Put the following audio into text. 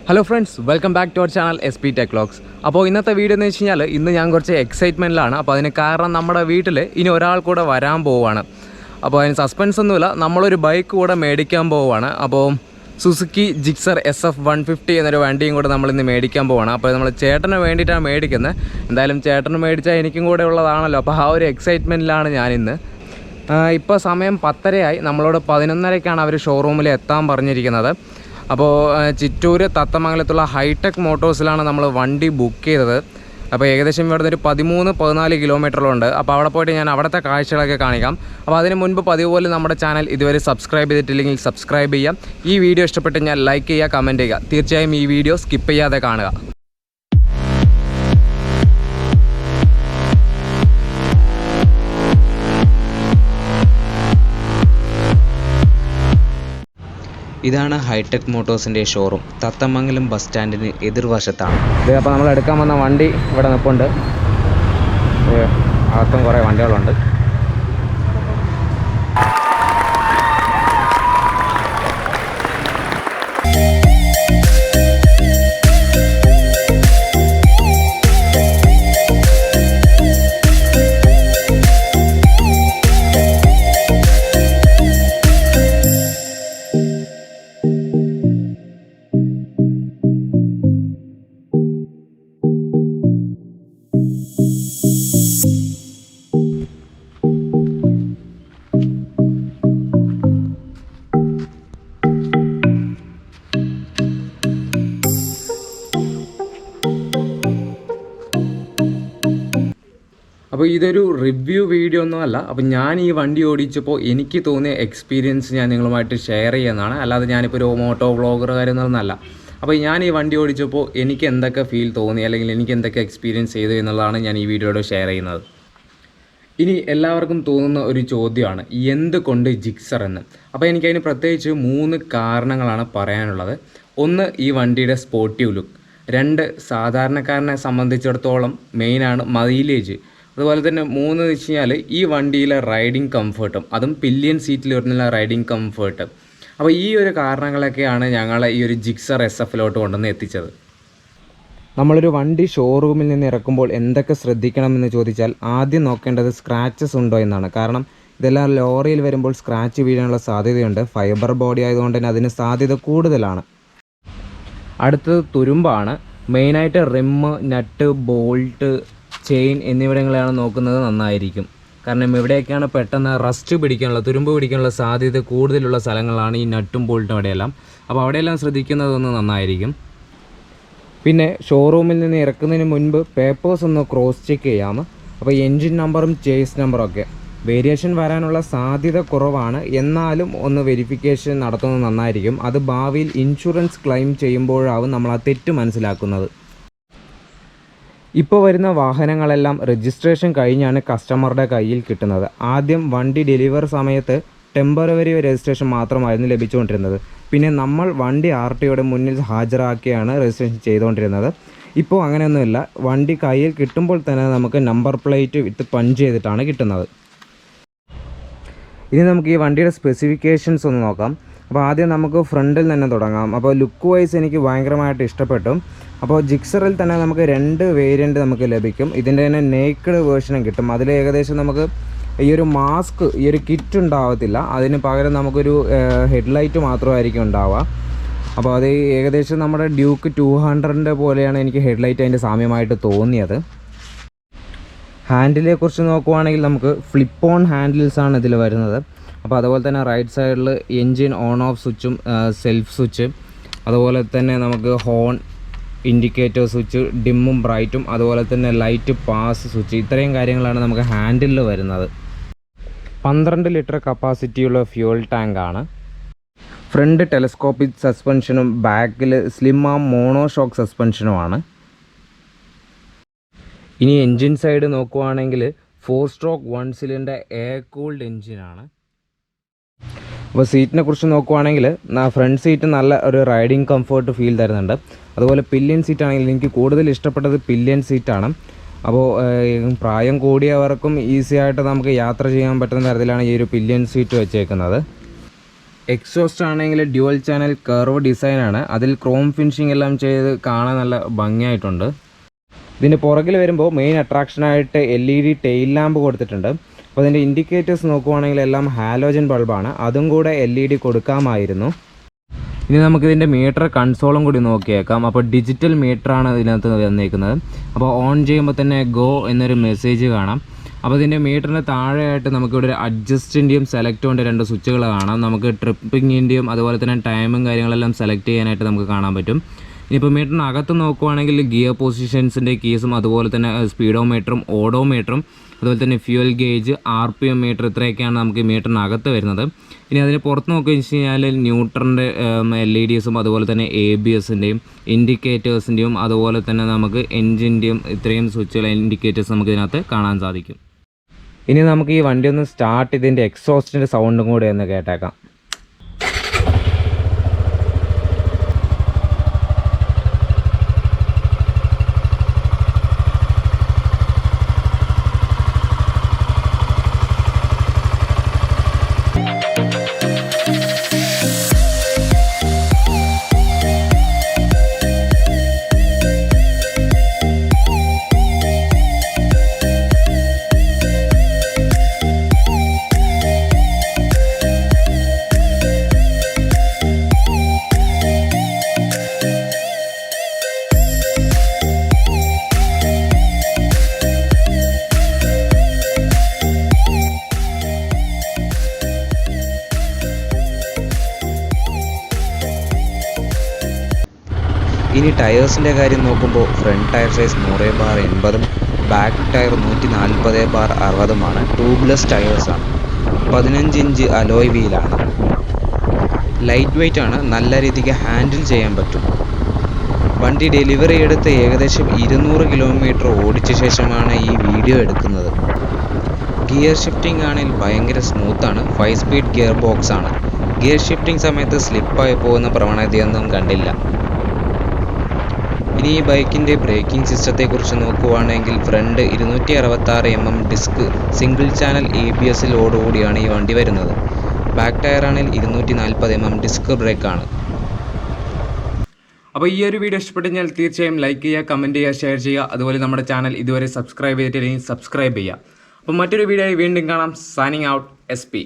Hello friends, welcome back to our channel sptechvlogs. അപ്പോൾ ഇന്നത്തെ video എന്ന് വെച്ച് കഴിഞ്ഞാൽ ഇന്ന് ഞാൻ കുറച്ച് എക്സൈറ്റ്മെൻറ്റിലാണ്. അപ്പോൾ അതിന് കാരണം നമ്മുടെ വീട്ടിൽ ഇനി ഒരാൾ കൂടെ വരാൻ പോവുകയാണ്. അപ്പോൾ അതിന് സസ്പെൻസ് ഒന്നുമില്ല, നമ്മളൊരു ബൈക്ക് കൂടെ മേടിക്കാൻ പോവുകയാണ്. അപ്പോൾ സുസുക്കി ജിക്സർ SF 150 എന്നൊരു വണ്ടിയും കൂടെ നമ്മളിന്ന് മേടിക്കാൻ പോവുകയാണ്. അപ്പോൾ നമ്മൾ ചേട്ടന് വേണ്ടിയിട്ടാണ് മേടിക്കുന്നത്. എന്തായാലും ചേട്ടന് മേടിച്ചാൽ എനിക്കും കൂടെ ഉള്ളതാണല്ലോ. അപ്പോൾ ആ ഒരു എക്സൈറ്റ്മെൻറ്റിലാണ് ഞാനിന്ന്. ഇപ്പോൾ സമയം 10:30 നമ്മളോട് 11:30 അവർ ഷോറൂമിൽ എത്താൻ പറഞ്ഞിരിക്കുന്നത്. അപ്പോൾ ചിറ്റൂർ തത്തമംഗലത്തുള്ള ഹൈടെക് മോട്ടോഴ്സിലാണ് നമ്മൾ വണ്ടി ബുക്ക് ചെയ്തത്. അപ്പോൾ ഏകദേശം ഇവിടെ ഒരു 13-14 കിലോമീറ്ററുണ്ട്. അപ്പോൾ അവിടെ പോയിട്ട് ഞാൻ അവിടുത്തെ കാഴ്ചകളൊക്കെ കാണിക്കാം. അപ്പോൾ അതിന് മുൻപ് പതിവ് പോലെ നമ്മുടെ ചാനൽ ഇതുവരെ സബ്സ്ക്രൈബ് ചെയ്തിട്ടില്ലെങ്കിൽ സബ്സ്ക്രൈബ് ചെയ്യാം. ഈ വീഡിയോ ഇഷ്ടപ്പെട്ട് ഞാൻ ലൈക്ക് ചെയ്യുക, കമൻറ്റ് ചെയ്യുക. തീർച്ചയായും ഈ വീഡിയോ സ്കിപ്പ് ചെയ്യാതെ കാണുക. ഇതാണ് ഹൈടെക് മോട്ടോഴ്സിൻ്റെ ഷോറൂം. തത്തമംഗലം ബസ് സ്റ്റാൻഡിന് എതിർവശത്താണ് ഇത്. അപ്പോൾ നമ്മൾ എടുക്കാൻ വന്ന വണ്ടി ഇവിടെ നിൽപ്പുണ്ട്. അകത്തും കുറേ വണ്ടികളുണ്ട്. അപ്പോൾ ഇതൊരു റിവ്യൂ വീഡിയോ ഒന്നുമല്ല. അപ്പോൾ ഞാൻ ഈ വണ്ടി ഓടിച്ചപ്പോൾ എനിക്ക് തോന്നിയ എക്സ്പീരിയൻസ് ഞാൻ നിങ്ങളുമായിട്ട് ഷെയർ ചെയ്യുന്നതാണ്. അല്ലാതെ ഞാനിപ്പോൾ ഒരു മോട്ടോ വ്ളോഗർ കാര്യമൊന്നുമല്ല. അപ്പോൾ ഞാൻ ഈ വണ്ടി ഓടിച്ചപ്പോൾ എനിക്ക് എന്തൊക്കെ ഫീൽ തോന്നി, അല്ലെങ്കിൽ എനിക്ക് എന്തൊക്കെ എക്സ്പീരിയൻസ് ചെയ്തു എന്നുള്ളതാണ് ഞാൻ ഈ വീഡിയോയോട് ഷെയർ ചെയ്യുന്നത്. ഇനി എല്ലാവർക്കും തോന്നുന്ന ഒരു ചോദ്യമാണ് എന്തുകൊണ്ട് ജിക്സർ എന്ന്. അപ്പോൾ എനിക്കതിന് പ്രത്യേകിച്ച് 3 കാരണങ്ങളാണ് പറയാനുള്ളത്. 1, ഈ വണ്ടിയുടെ സ്പോർട്ടീവ് ലുക്ക്. 2, സാധാരണക്കാരനെ സംബന്ധിച്ചിടത്തോളം മെയിനാണ് മൈലേജ്. അതുപോലെ തന്നെ 3 വെച്ച് കഴിഞ്ഞാൽ ഈ വണ്ടിയിലെ റൈഡിങ് കംഫർട്ടും, അതും പില്ലിയൻ സീറ്റിൽ വരുന്ന റൈഡിങ് കംഫർട്ട്. അപ്പോൾ ഈ ഒരു കാരണങ്ങളൊക്കെയാണ് ഞങ്ങളെ ഈ ഒരു ജിക്സർ SFലോട്ട് കൊണ്ടുവന്ന് എത്തിച്ചത്. നമ്മളൊരു വണ്ടി ഷോറൂമിൽ നിന്ന് ഇറക്കുമ്പോൾ എന്തൊക്കെ ശ്രദ്ധിക്കണമെന്ന് ചോദിച്ചാൽ ആദ്യം നോക്കേണ്ടത് സ്ക്രാച്ചസ് ഉണ്ടോ എന്നാണ്. കാരണം ഇതെല്ലാം ലോറിയിൽ വരുമ്പോൾ സ്ക്രാച്ച് വീഴാനുള്ള സാധ്യതയുണ്ട്. ഫൈബർ ബോഡി ആയതുകൊണ്ട് തന്നെ അതിന് സാധ്യത കൂടുതലാണ്. അടുത്തത് തുരുമ്പാണ്. മെയിനായിട്ട് റിമ്മ്, നട്ട്, ബോൾട്ട്, ചെയിൻ എന്നിവിടങ്ങളെയാണ് നോക്കുന്നത് നന്നായിരിക്കും. കാരണം ഇവിടെയൊക്കെയാണ് പെട്ടെന്ന് റസ്റ്റ് പിടിക്കാനുള്ള, തുരുമ്പ് പിടിക്കാനുള്ള സാധ്യത കൂടുതലുള്ള സ്ഥലങ്ങളാണ് ഈ നട്ടും ബോൾട്ടും അവിടെയെല്ലാം. അപ്പോൾ അവിടെയെല്ലാം ശ്രദ്ധിക്കുന്നതൊന്ന് നന്നായിരിക്കും. പിന്നെ ഷോറൂമിൽ നിന്ന് ഇറക്കുന്നതിന് മുൻപ് പേപ്പേഴ്സ് ഒന്ന് ക്രോസ് ചെക്ക് ചെയ്യാം. അപ്പോൾ എൻജിൻ നമ്പറും ചേസ് നമ്പറും ഒക്കെ വേരിയേഷൻ വരാനുള്ള സാധ്യത കുറവാണ്. എന്നാലും ഒന്ന് വെരിഫിക്കേഷൻ നടത്തുന്നത് നന്നായിരിക്കും. അത് ഭാവിയിൽ ഇൻഷുറൻസ് ക്ലെയിം ചെയ്യുമ്പോഴാവും നമ്മൾ ആ തെറ്റ് മനസ്സിലാക്കുന്നത്. ഇപ്പോൾ വരുന്ന വാഹനങ്ങളെല്ലാം രജിസ്ട്രേഷൻ കഴിഞ്ഞാണ് കസ്റ്റമറുടെ കയ്യിൽ കിട്ടുന്നത്. ആദ്യം വണ്ടി ഡെലിവറി സമയത്ത് ടെമ്പററി രജിസ്ട്രേഷൻ മാത്രമായിരുന്നു ലഭിച്ചുകൊണ്ടിരുന്നത്. പിന്നെ നമ്മൾ വണ്ടി RTOയുടെ മുന്നിൽ ഹാജരാക്കിയാണ് രജിസ്ട്രേഷൻ ചെയ്തുകൊണ്ടിരുന്നത്. ഇപ്പോൾ അങ്ങനെയൊന്നുമില്ല. വണ്ടി കയ്യിൽ കിട്ടുമ്പോൾ തന്നെ നമുക്ക് നമ്പർ പ്ലേറ്റ് വിത്ത് പഞ്ച് ചെയ്തിട്ടാണ് കിട്ടുന്നത്. ഇനി നമുക്ക് ഈ വണ്ടിയുടെ സ്പെസിഫിക്കേഷൻസ് ഒന്ന് നോക്കാം. അപ്പോൾ ആദ്യം നമുക്ക് ഫ്രണ്ടിൽ തന്നെ തുടങ്ങാം. അപ്പോൾ ലുക്ക് വൈസ് എനിക്ക് ഭയങ്കരമായിട്ട് ഇഷ്ടപ്പെട്ടു. അപ്പോൾ ജിക്സറിൽ തന്നെ നമുക്ക് 2 വേരിയൻറ്റ് നമുക്ക് ലഭിക്കും. ഇതിൻ്റെ തന്നെ നേക്കഡ് വേർഷനും കിട്ടും. അതിൽ ഏകദേശം നമുക്ക് ഈ ഒരു മാസ്ക്, ഈ ഒരു കിറ്റ് ഉണ്ടാവത്തില്ല. അതിന് പകരം നമുക്കൊരു ഹെഡ്ലൈറ്റ് മാത്രമായിരിക്കും ഉണ്ടാവുക. അപ്പോൾ അത് ഏകദേശം നമ്മുടെ ഡ്യൂക്ക് 200 പോലെയാണ് എനിക്ക് ഹെഡ്ലൈറ്റ് അതിൻ്റെ സാമ്യമായിട്ട് തോന്നിയത്. ഹാൻഡിലെ കുറിച്ച് നോക്കുവാണെങ്കിൽ നമുക്ക് ഫ്ലിപ്പ് ഓൺ ഹാൻഡിൽസാണ് ഇതിൽ വരുന്നത്. അപ്പോൾ അതുപോലെ തന്നെ റൈറ്റ് സൈഡിൽ എൻജിൻ ഓൺ ഓഫ് സ്വിച്ചും സെൽഫ് സ്വിച്ച്, അതുപോലെ തന്നെ നമുക്ക് ഹോൺ, ഇൻഡിക്കേറ്റർ സ്വിച്ച്, ഡിമ്മും ബ്രൈറ്റും, അതുപോലെ തന്നെ ലൈറ്റ് പാസ് സ്വിച്ച്, ഇത്രയും കാര്യങ്ങളാണ് നമുക്ക് ഹാൻഡിലിൽ വരുന്നത്. 12 ലിറ്റർ കപ്പാസിറ്റിയുള്ള ഫ്യൂൽ ടാങ്കാണ്. ഫ്രണ്ട് ടെലസ്കോപ്പിക് സസ്പെൻഷനും ബാക്കിൽ സ്ലിം ആം മോണോഷോക്ക് സസ്പെൻഷനുമാണ്. ഇനി എൻജിൻ സൈഡ് നോക്കുവാണെങ്കിൽ 4 സ്ട്രോക്ക് 1 സിലിണ്ടർ എയർ കൂൾഡ് എൻജിനാണ്. അപ്പോൾ സീറ്റിനെ കുറിച്ച് നോക്കുവാണെങ്കിൽ ഫ്രണ്ട് സീറ്റ് നല്ല ഒരു റൈഡിങ് കംഫർട്ട് ഫീൽ തരുന്നുണ്ട്. അതുപോലെ പില്ലിയൻ സീറ്റാണെങ്കിൽ എനിക്ക് കൂടുതൽ ഇഷ്ടപ്പെട്ടത് പില്ലിയൻ സീറ്റാണ്. അപ്പോൾ പ്രായം കൂടിയവർക്കും ഈസി ആയിട്ട് നമുക്ക് യാത്ര ചെയ്യാൻ പറ്റുന്ന തരത്തിലാണ് ഈ ഒരു പില്ലിയൻ സീറ്റ് വെച്ചേക്കുന്നത്. എക്സോസ്റ്റ് ആണെങ്കിൽ ഡ്യുവൽ ചാനൽ കർവ് ഡിസൈനാണ്. അതിൽ ക്രോം ഫിനിഷിംഗ് എല്ലാം ചെയ്ത് കാണാൻ നല്ല ഭംഗിയായിട്ടുണ്ട്. ഇതിൻ്റെ പുറകിൽ വരുമ്പോൾ മെയിൻ അട്രാക്ഷനായിട്ട് LED ടെയിൽ ലാമ്പ് കൊടുത്തിട്ടുണ്ട്. അപ്പോൾ അതിൻ്റെ ഇൻഡിക്കേറ്റേഴ്സ് നോക്കുവാണെങ്കിൽ എല്ലാം ഹാലോജൻ ബൾബാണ്. അതും കൂടെ LED കൊടുക്കാമായിരുന്നു. ഇനി നമുക്കിതിൻ്റെ മീറ്റർ കൺസോളും കൂടി നോക്കിയേക്കാം. അപ്പോൾ ഡിജിറ്റൽ മീറ്ററാണ് ഇതിനകത്ത് വന്നേക്കുന്നത്. അപ്പോൾ ഓൺ ചെയ്യുമ്പോൾ തന്നെ ഗോ എന്നൊരു മെസ്സേജ് കാണാം. അപ്പോൾ ഇതിൻ്റെ മീറ്ററിന് താഴെയായിട്ട് നമുക്കിവിടെ ഒരു അഡ്ജസ്റ്റിൻ്റെയും സെലക്റ്റോൻ്റെ 2 സ്വിച്ചുകൾ കാണാം. നമുക്ക് ട്രിപ്പിങ്ങിൻ്റെയും അതുപോലെ തന്നെ ടൈമും കാര്യങ്ങളെല്ലാം സെലക്ട് ചെയ്യാനായിട്ട് നമുക്ക് കാണാൻ പറ്റും. ഇനിയിപ്പോൾ മീറ്ററിനകത്ത് നോക്കുവാണെങ്കിൽ ഗിയർ പൊസിഷൻസിൻ്റെ കീസും അതുപോലെ തന്നെ സ്പീഡോമീറ്ററും ഓഡോമീറ്ററും അതുപോലെ തന്നെ ഫ്യൂൽ ഗേജ് RPM മീറ്റർ ഇത്രയൊക്കെയാണ് നമുക്ക് മീറ്ററിനകത്ത് വരുന്നത്. ഇനി അതിന് പുറത്ത് നോക്കുകയെന്ന് വെച്ച് കഴിഞ്ഞാൽ ന്യൂട്രൻ്റെ LEDസും അതുപോലെ തന്നെ ABSൻ്റെയും ഇൻഡിക്കേറ്റേഴ്സിൻ്റെയും അതുപോലെ തന്നെ നമുക്ക് എൻജിൻ്റെയും ഇത്രയും സ്വിച്ചുകൾ ഇൻഡിക്കേറ്റേഴ്സ് നമുക്ക് ഇതിനകത്ത് കാണാൻ സാധിക്കും. ഇനി നമുക്ക് ഈ വണ്ടി ഒന്ന് സ്റ്റാർട്ട് ഇതിൻ്റെ എക്സോസ്റ്റിൻ്റെ സൗണ്ടും കൂടി ഒന്ന് കേട്ടേക്കാം. ഇനി ടയേഴ്സിൻ്റെ കാര്യം നോക്കുമ്പോൾ ഫ്രണ്ട് ടയർ സൈസ് 100/80ഉം ബാക്ക് ടയർ 140/60ഉമാണ്. ട്യൂബ്ലെസ് ടയേഴ്സാണ്. 15 ഇഞ്ച് അലോയ് വീലാണ്. ലൈറ്റ് വെയ്റ്റ് ആണ്. നല്ല രീതിക്ക് ഹാൻഡിൽ ചെയ്യാൻ പറ്റും. വണ്ടി ഡെലിവറി എടുത്ത് ഏകദേശം 200 കിലോമീറ്റർ ഓടിച്ച ശേഷമാണ് ഈ വീഡിയോ എടുക്കുന്നത്. ഗിയർ ഷിഫ്റ്റിംഗ് ആണെങ്കിൽ ഭയങ്കര സ്മൂത്താണ്. 5 സ്പീഡ് ഗിയർ ബോക്സ് ആണ്. ഗിയർ ഷിഫ്റ്റിംഗ് സമയത്ത് സ്ലിപ്പായി പോകുന്ന പ്രവണതയൊന്നും കണ്ടില്ല. ഇനി ഈ ബൈക്കിൻ്റെ ബ്രേക്കിംഗ് സിസ്റ്റത്തെക്കുറിച്ച് നോക്കുവാണെങ്കിൽ front 266 mm disc single channel ABSലോടുകൂടിയാണ് ഈ വണ്ടി വരുന്നത്. ബാക്ക് ടയറാണെങ്കിൽ 240 mm ഡിസ്ക് ബ്രേക്കാണ്. അപ്പോൾ ഈ ഒരു വീഡിയോ ഇഷ്ടപ്പെട്ടെങ്കിൽ തീർച്ചയായും ലൈക്ക് ചെയ്യുക, കമൻറ്റ് ചെയ്യുക, ഷെയർ ചെയ്യുക. അതുപോലെ നമ്മുടെ ചാനൽ ഇതുവരെ സബ്സ്ക്രൈബ് ചെയ്തിട്ടില്ലെങ്കിൽ സബ്സ്ക്രൈബ് ചെയ്യുക. അപ്പോൾ മറ്റൊരു വീഡിയോയിൽ വീണ്ടും കാണാം. Signing out SP.